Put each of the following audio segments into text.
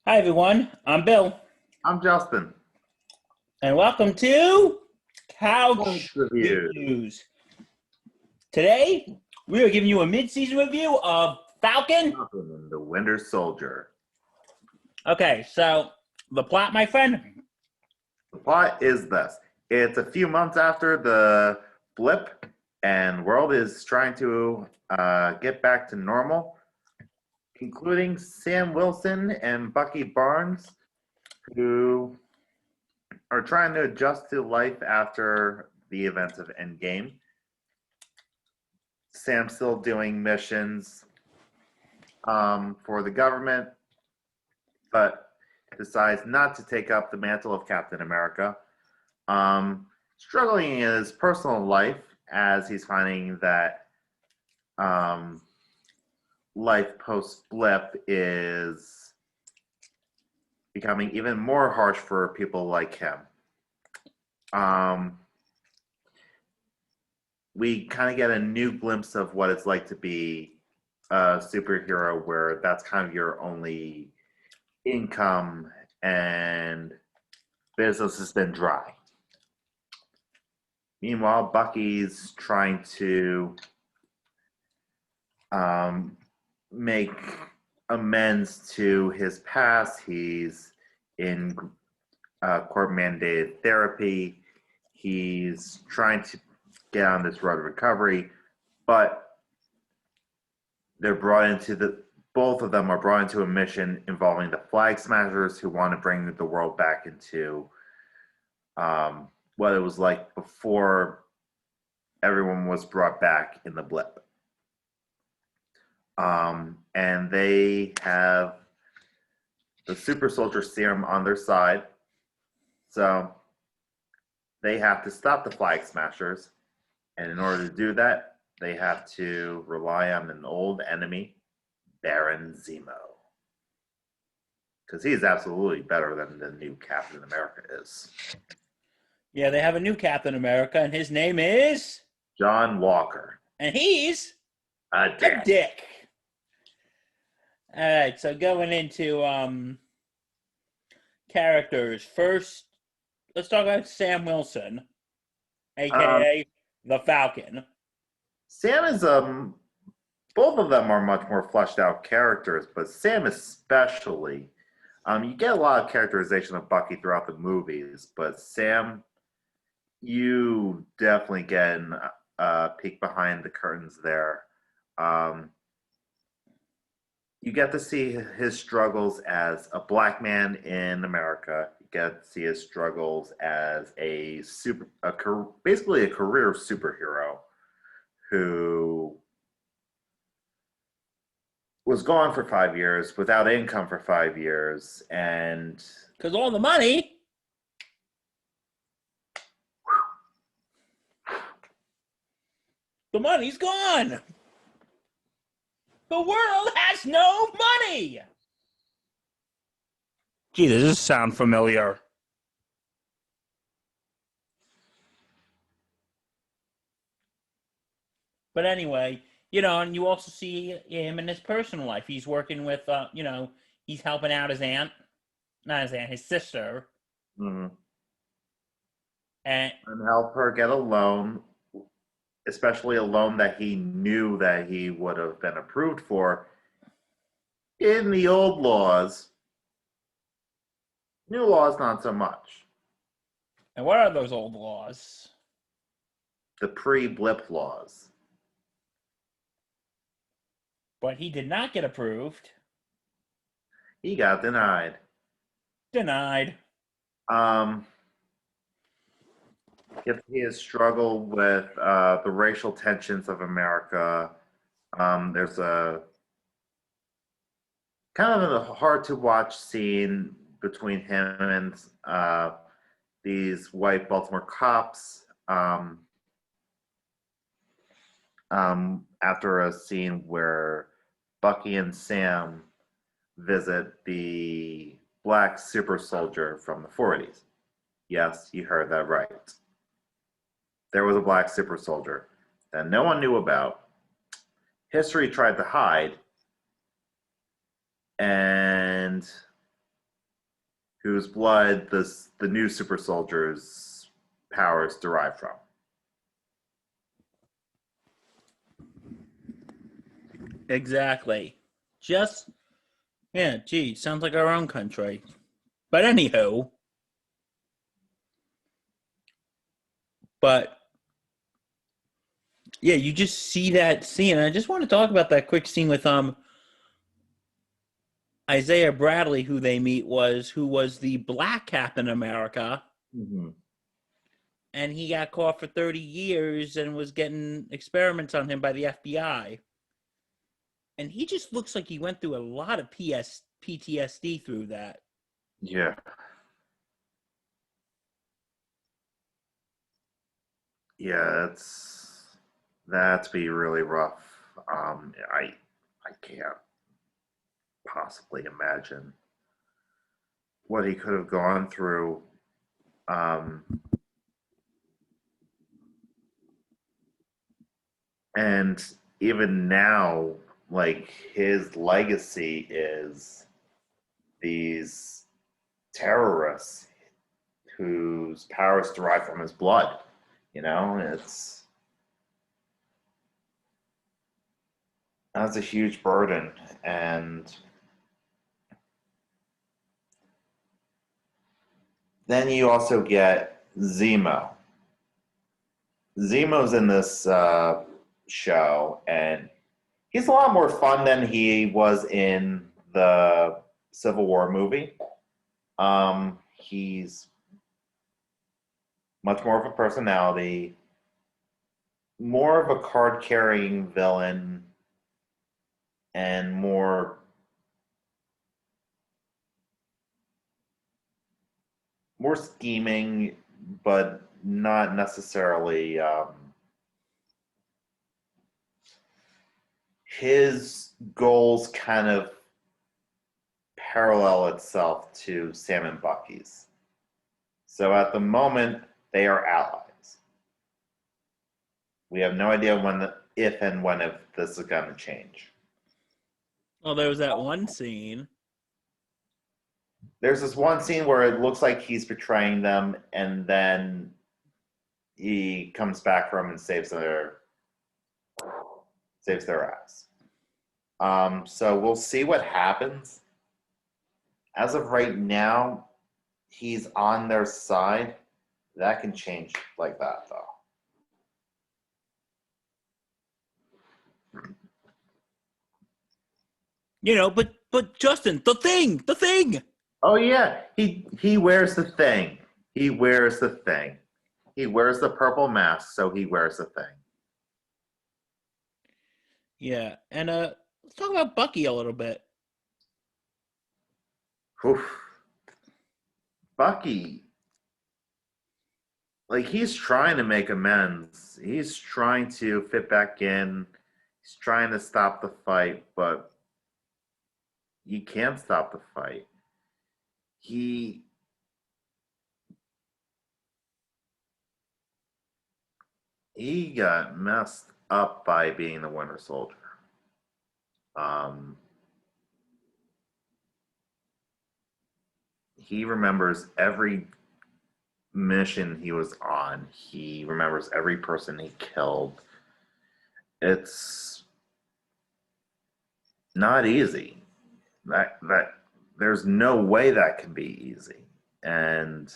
Hi, everyone. I'm Bill, I'm Justin. and welcome to Points Couch review. Reviews. Today, we are giving you a mid-season review of Falcon. Falcon and the Winter Soldier. Okay, so the plot, my friend. The plot is this. It's a few months after the blip, and world is trying to get back to normal, including Sam Wilson and Bucky Barnes, who are trying to adjust to life after the events of Endgame. Sam's still doing missions for the government, but decides not to take up the mantle of Captain America. Struggling in his personal life as he's finding that life post blip is becoming even more harsh for people like him. We kind of get a new glimpse of what it's like to be a superhero, where that's kind of your only income and business has been dry. Meanwhile, Bucky's trying to make amends to his past. He's in court mandated therapy. He's trying to get on this road to recovery, but they're brought into both of them are brought into a mission involving the Flag Smashers, who want to bring the world back into what it was like before everyone was brought back in the blip. And they have the super soldier serum on their side. So they have to stop the Flag Smashers. And in order to do that, they have to rely on an old enemy, Baron Zemo. Because he's absolutely better than the new Captain America is. Yeah, they have a new Captain America, and his name is John Walker. And he's A a dick. All right, so going into characters. First, let's talk about Sam Wilson, a.k.a. the Falcon. Sam is both of them are much more fleshed out characters, but Sam especially. You get a lot of characterization of Bucky throughout the movies, but Sam, you definitely get a peek behind the curtains there. You get to see his struggles as a black man in America. You get to see his struggles as basically a career superhero who was gone for 5 years, without income for 5 years, and because all the money the money's gone. The world has no money. Gee, does this sound familiar? But anyway, and you also see him in his personal life. He's working with, he's helping out his aunt, not his aunt, his sister, mhm, and help her get a loan, especially a loan that he knew that he would have been approved for in the old laws. New laws, not so much. what are those old laws? The pre-blip laws. But he did not get approved. He got denied. Denied. Get to see his struggle with the racial tensions of America. There's a kind of a hard to watch scene between him and these white Baltimore cops after a scene where Bucky and Sam visit the black super soldier from the 40s. Yes, you heard that right. There was a black super soldier that no one knew about. History tried to hide, and whose blood the new super soldier's powers derive from. Exactly. Just yeah, gee, sounds like our own country. But anywho, but yeah, you just see that scene. And I just want to talk about that quick scene with Isaiah Bradley, who was the black Captain America, Mm-hmm. and he got caught for 30 years and was getting experiments on him by the FBI. And he just looks like he went through a lot of PTSD through that. Yeah. Yeah, that's be really rough. I can't possibly imagine what he could have gone through. Um, and even now, like his legacy is these terrorists whose powers derive from his blood. You know, that's a huge burden. And then you also get Zemo. Zemo's in this show, and he's a lot more fun than he was in the Civil War movie. He's much more of a personality, more of a card carrying villain, and more scheming, but not necessarily. His goals kind of parallel itself to Sam and Bucky's. So at the moment, they are allies. We have no idea if and when if this is going to change. Well, there was that one scene. There's this one scene where it looks like he's betraying them, and then he comes back from and saves their ass. So we'll see what happens. As of right now, he's on their side. That can change like that, though. But Justin, the thing. Oh yeah, he wears the thing. He wears the thing. He wears the purple mask, so he wears the thing. Yeah, and let's talk about Bucky a little bit. Oof. Bucky, like he's trying to make amends. He's trying to fit back in. He's trying to stop the fight, but he can't stop the fight. He he got messed up by being the Winter Soldier. Um, he remembers every mission he was on. He remembers every person he killed. It's not easy. That there's no way that can be easy. And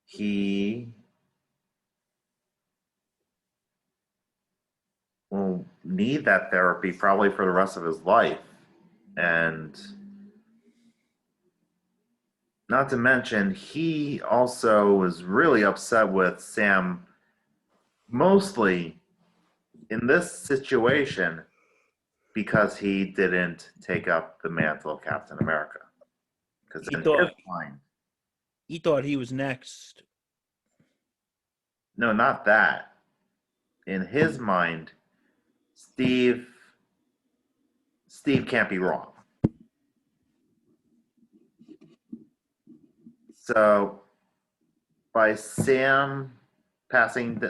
he will need that therapy probably for the rest of his life. And not to mention, he also was really upset with Sam, mostly in this situation, because he didn't take up the mantle of Captain America. Because He in his thought mind, he thought he was next. no, not that. In his mind, Steve Steve can't be wrong. So by Sam passing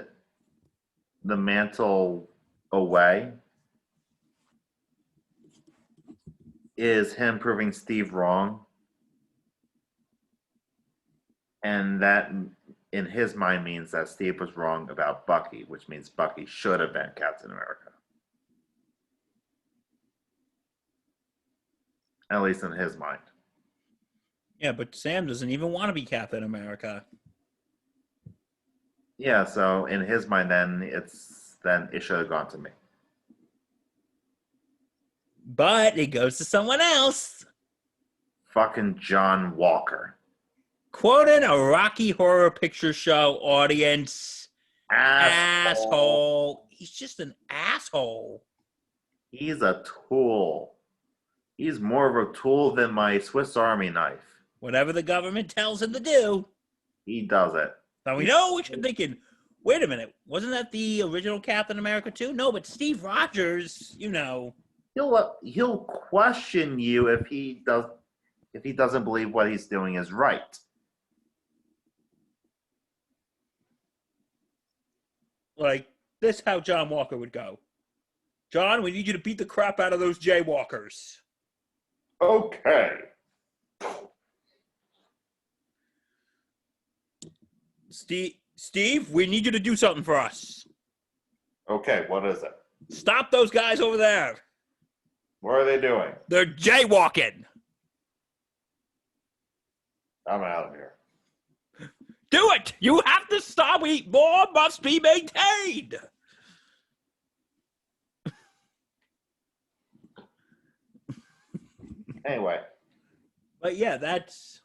the mantle away is him proving Steve wrong. And that, in his mind, means that Steve was wrong about Bucky, which means Bucky should have been Captain America. At least in his mind. Yeah, but Sam doesn't even want to be Captain America. Yeah, so in his mind, then it should have gone to me. But it goes to someone else. Fucking John Walker. Quoting a Rocky Horror Picture Show audience. Asshole. Asshole. He's just an asshole. He's a tool. He's more of a tool than my Swiss Army knife. Whatever the government tells him to do. He does it. Now we know what you're thinking. Wait a minute. Wasn't that the original Captain America too? No, but Steve Rogers, He'll question you if he doesn't believe what he's doing is right. Like, this is how John Walker would go. John, we need you to beat the crap out of those jaywalkers. Okay. Steve, we need you to do something for us. Okay, what is it? Stop those guys over there. What are they doing? They're jaywalking. I'm out of here. Do it. You have to stop. More must be maintained. Anyway. But yeah, that's...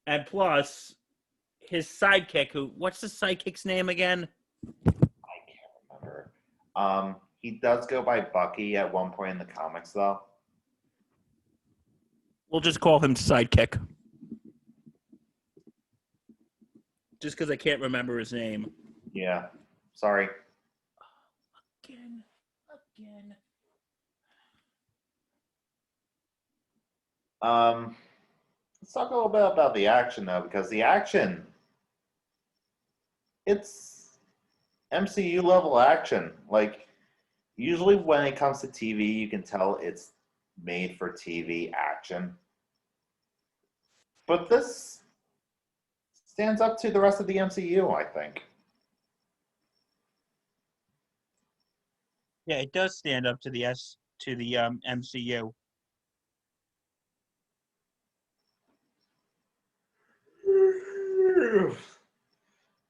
And plus, his sidekick, what's the sidekick's name again? I can't remember. He does go by Bucky at one point in the comics, though. We'll just call him Sidekick. Just because I can't remember his name. Yeah. Sorry. Again. Let's talk a little bit about the action, though, because the action, it's MCU level action. Like, usually when it comes to TV, you can tell it's made for TV action. But this stands up to the rest of the MCU, I think. Yeah, it does stand up to the MCU.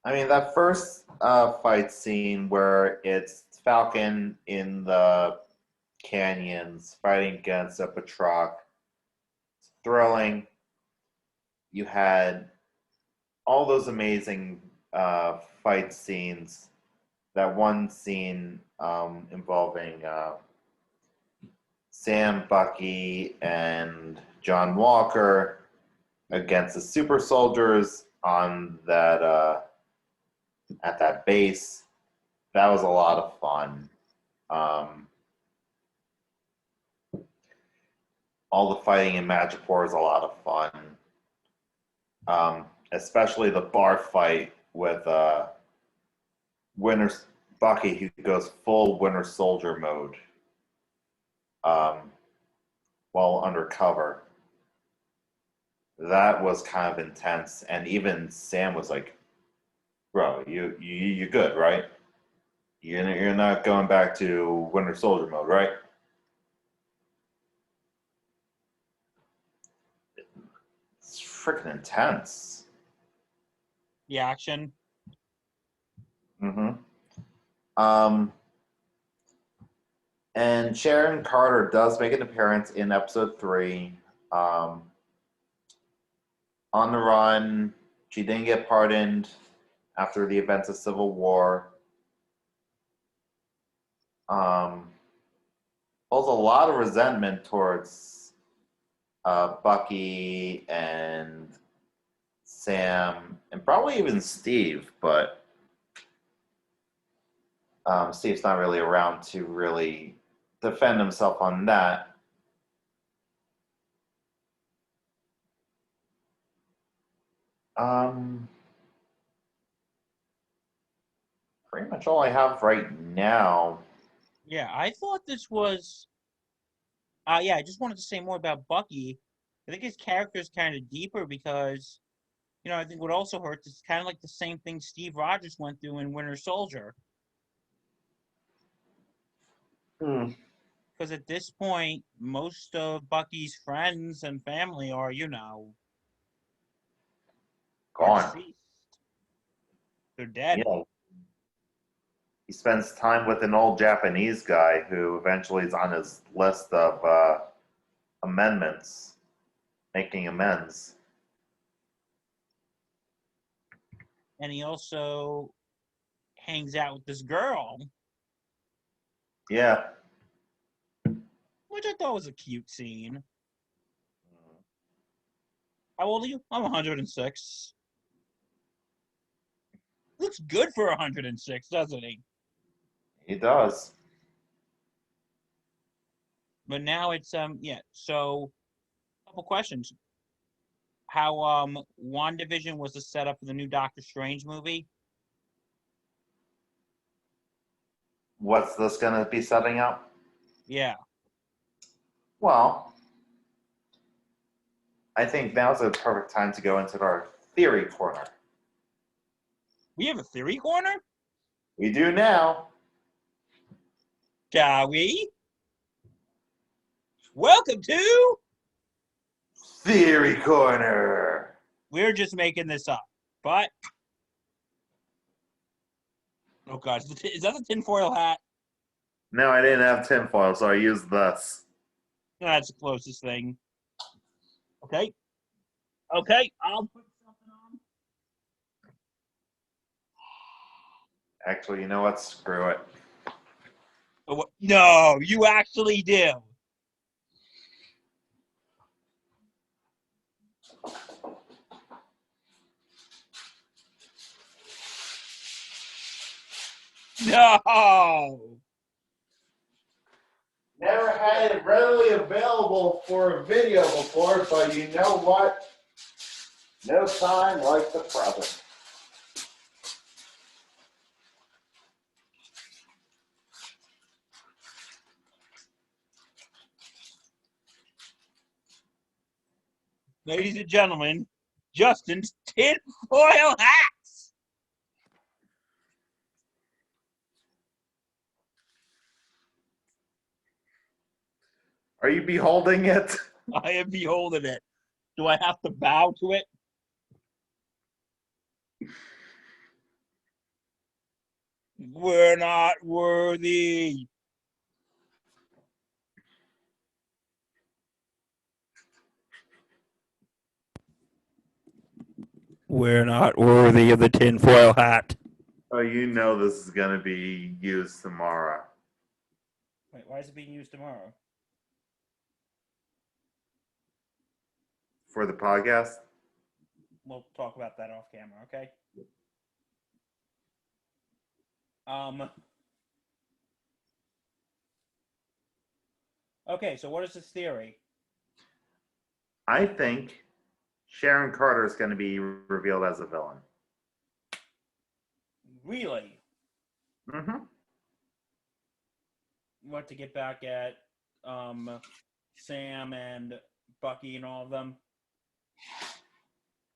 I mean, that first fight scene where it's Falcon in the canyons fighting against a Patroc, it's thrilling. You had all those amazing fight scenes. That one scene involving Sam, Bucky, and John Walker against the super soldiers on that at that base. That was a lot of fun. All the fighting in Madripoor is a lot of fun. Especially the bar fight with Bucky, who goes full Winter Soldier mode while undercover. That was kind of intense, and even Sam was like, "Bro, you good, right? You're not going back to Winter Soldier mode, right?" It's freaking intense. The action. Mm-hmm. And Sharon Carter does make an appearance in episode 3. On the run, she didn't get pardoned after the events of Civil War. Holds a lot of resentment towards Bucky and Sam, and probably even Steve, but Steve's not really around to really defend himself on that. Pretty much all I have right now. Yeah, I thought this was... I just wanted to say more about Bucky. I think his character is kind of deeper because I think what also hurts is kind of like the same thing Steve Rogers went through in Winter Soldier. Hmm. Because at this point, most of Bucky's friends and family are Gone. deceased. They're dead. Yeah. He spends time with an old Japanese guy who eventually is on his list of amendments, making amends. And he also hangs out with this girl, Yeah. which I thought was a cute scene. How old are you? I'm 106. Looks good for 106, doesn't he? He does. But now it's yeah. So, a couple questions. How WandaVision was the setup for the new Doctor Strange movie? What's this going to be setting up? Yeah. Well, I think now's a perfect time to go into our theory corner. We have a theory corner? We do now. Shall we? Welcome to. Theory corner. We're just making this up. But. Oh, God. Is that a tinfoil hat? No, I didn't have tinfoil, so I used this. That's the closest thing. Okay. Okay. I'll put something on. Actually, you know what? Screw it. Oh, no, you actually do. No. Never had it readily available for a video before, but you know what? No time like the present. Ladies and gentlemen, Justin's tinfoil hats. Are you beholding it? I am beholding it. Do I have to bow to it? We're not worthy. We're not worthy of the tinfoil hat. Oh, you know this is going to be used tomorrow. Wait, why is it being used tomorrow? For the podcast? We'll talk about that off camera, okay? Okay, so what is this theory? I think Sharon Carter is going to be revealed as a villain. Really? Mm-hmm. What, to get back at Sam and Bucky and all of them?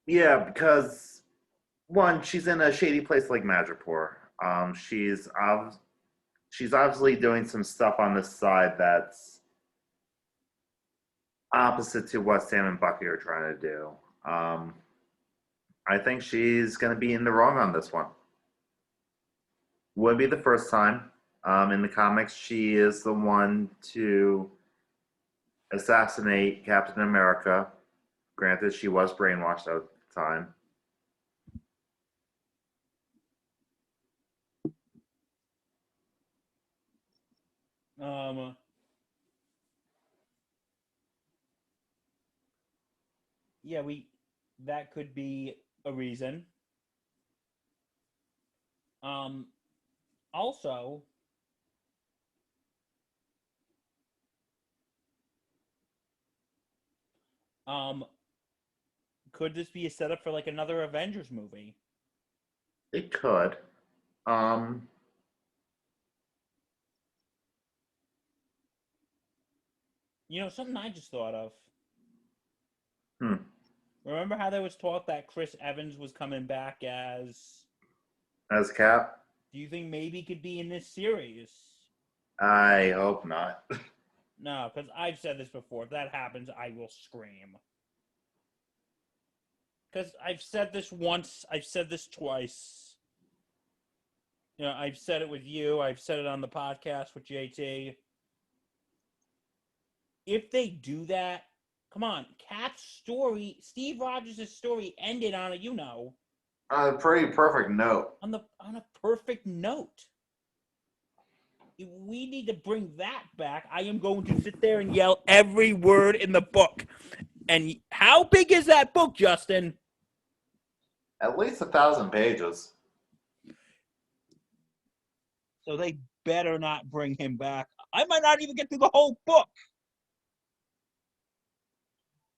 Yeah, because one, she's in a shady place like Madripoor. She's obviously doing some stuff on this side that's opposite to what Sam and Bucky are trying to do. I think she's going to be in the wrong on this one. Would be the first time. In the comics, she is the one to assassinate Captain America. Granted, she was brainwashed at the time. Um, yeah, that could be a reason. Um, also, um, could this be a setup for like another Avengers movie? It could. Um, Something I just thought of. hmm. Remember how there was talk that Chris Evans was coming back as? As Cap? Do you think maybe he could be in this series? I hope not. No, because I've said this before. If that happens, I will scream. Because I've said this once. I've said this twice. You know, I've said it with you. I've said it on the podcast with JT. If they do that, come on. Cap's story, Steve Rogers' story ended on A pretty perfect note. on a perfect note. We need to bring that back. I am going to sit there and yell every word in the book. And how big is that book, Justin? At least 1,000 pages. So they better not bring him back. I might not even get through the whole book.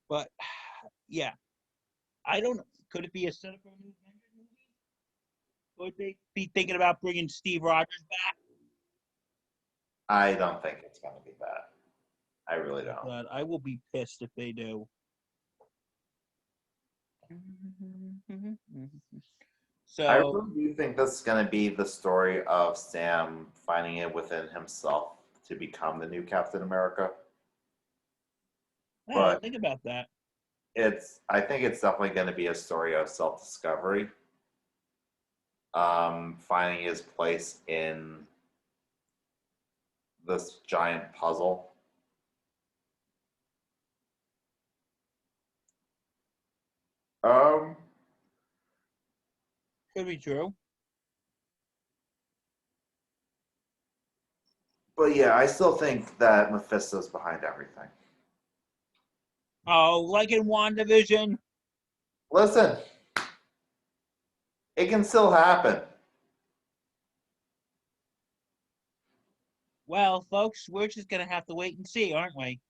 But, yeah. I don't know. Could it be a setup for a new Avengers movie? Could they be thinking about bringing Steve Rogers back? I don't think it's going to be that. I really don't. But I will be pissed if they do. So I really do think this is going to be the story of Sam finding it within himself to become the new Captain America. yeah, think about that. I think it's definitely going to be a story of self-discovery. Finding his place in this giant puzzle. Could be true. But yeah, I still think that Mephisto's behind everything. Oh, like in WandaVision. Listen, it can still happen. Well, folks, we're just going to have to wait and see, aren't we?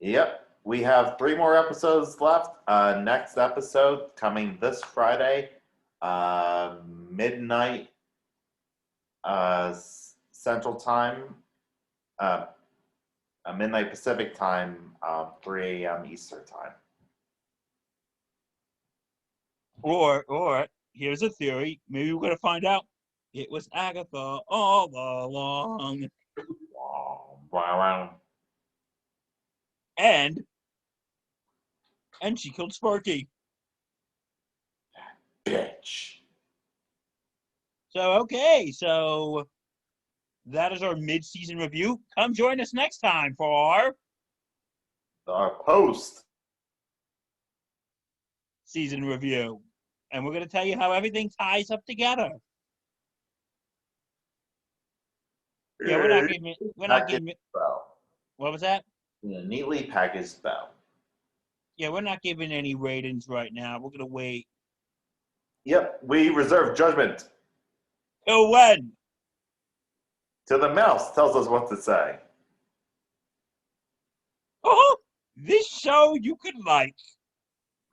Yep. We have 3 more episodes left. Next episode coming this Friday, midnight Central Time, midnight Pacific Time, 3 a.m. Eastern Time. Or here's a theory. Maybe we're going to find out it was Agatha all along. And she killed Sparky. Bitch. So that is our mid-season review. Come join us next time for Our post season review. And we're going to tell you how everything ties up together. Yeah, we're not giving it. What was that? In a neatly packaged bell. Yeah, we're not giving any ratings right now. We're going to wait. Yep, we reserve judgment. Till when? Till the mouse tells us what to say. Oh, this show you could like.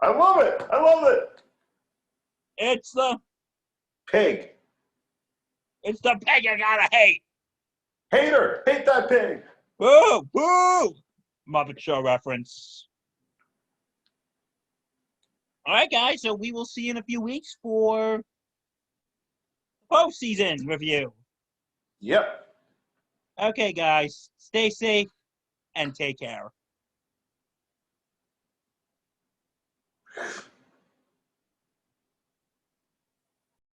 I love it. I love it. It's the Pig. It's the pig you gotta hate. Hater. Hate that pig. Boo! Boo! Muppet Show reference. All right, guys. So we will see you in a few weeks for postseason review. Yep. Okay, guys. Stay safe and take care.